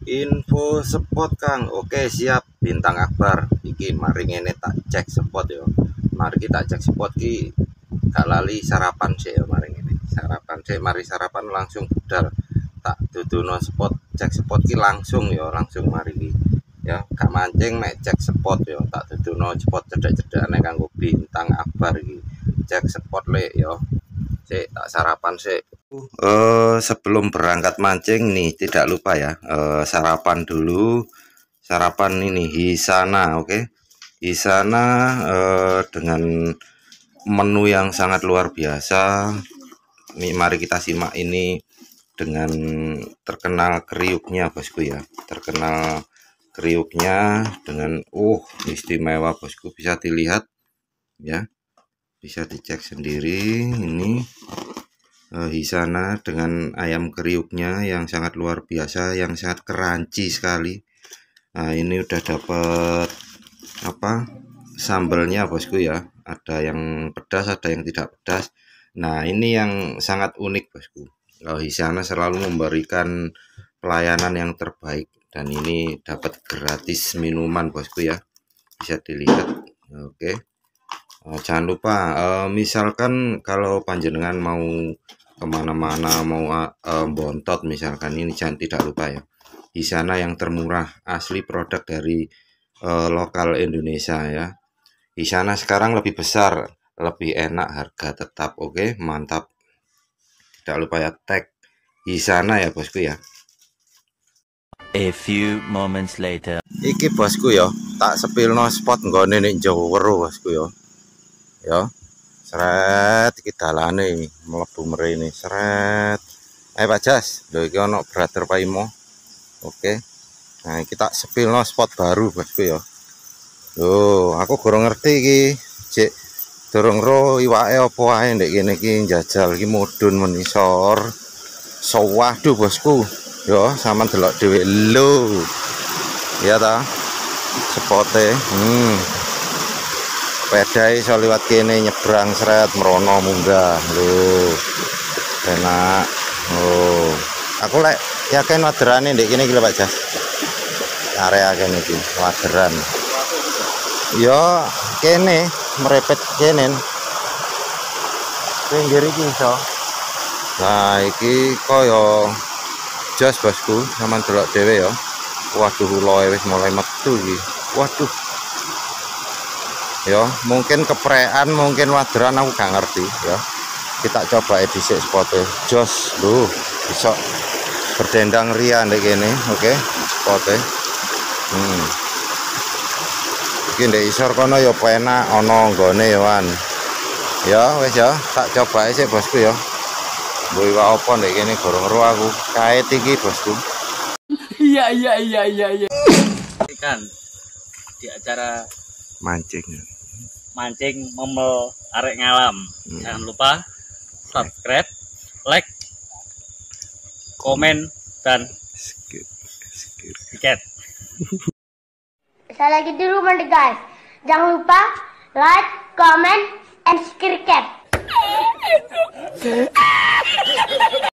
Info spot Kang. Oke siap Bintang Akbar. Iki mari ngene tak cek spot yo. Mari kita cek spot ki gak lali sarapan sih ya mari ngene. Sarapan sih mari sarapan langsung budal. Tak duduno spot cek spot ki langsung yo langsung mari ki. Ya gak mancing mek cek spot yo tak duduno spot cedek-cedekane kanggo Bintang Akbar iki. Cek spot le yo. Sik tak sarapan sik. Sebelum berangkat mancing nih tidak lupa ya sarapan dulu. Sarapan ini Hisana, oke. Hisana dengan menu yang sangat luar biasa. Nih mari kita simak ini dengan terkenal kriuknya bosku ya. Terkenal kriuknya dengan istimewa bosku, bisa dilihat ya. Bisa dicek sendiri ini. Hisana dengan ayam kriuknya yang sangat luar biasa, yang sangat crunchy sekali. Nah ini udah dapat sambalnya bosku ya, ada yang pedas ada yang tidak pedas. Nah ini yang sangat unik bosku, Hisana selalu memberikan pelayanan yang terbaik, dan ini dapat gratis minuman bosku ya, bisa dilihat. Oke. Jangan lupa misalkan kalau panjenengan mau kemana-mana, mau bontot misalkan, ini jangan tidak lupa ya, Hisana yang termurah, asli produk dari lokal Indonesia ya. Hisana sekarang lebih besar, lebih enak, harga tetap oke, mantap. Tidak lupa ya tag Hisana ya bosku ya. A few moments later. Iki bosku ya, tak sepilno spot nggone ning Jawero bosku ya. Ya. Seret iki dalane mlebu mrene seret. Pak Jas, lho iki ono brother Paimo. Oke. Nah, kita sepilno spot baru bosku ya. Loh, aku kurang ngerti iki. Cek durung ro iwake apa wae ndek kene iki njajal iki mudhun menisor. Waduh bosku. Yo, sampean delok dhewe lho. Iya ta? Spote. Sepeda iso liwat kene nyebrang seret merono munggah lho. Enak. Aku lek yakin waderane ndek kene iki lho Pak Jas. Area kene iki waderan. Yo kene merepet kene. Pinggir iki iso. Nah, iki koyo jos bosku, sampean delok dhewe ya. Waduh uloe wis mulai metu iki. Waduh. Ya, mungkin keprean, mungkin waderan, aku gak ngerti ya. Kita coba edisi spotnya. Jos lho, bisa berdendang ria ndek kene, oke. Spotnya. Iki ndek isor kono ya penak ana nggone ya wan. Ya wis ya, tak coba sik bosku ya. Mbok iwak apa ndek kene gorong ro aku. Kait iki bosku. Iya. Ikan di acara Mancing memel arek ngalam. Jangan lupa subscribe, like, komen, dan tiket. Saya lagi di rumah nih guys. Jangan lupa like, comment, and subscribe.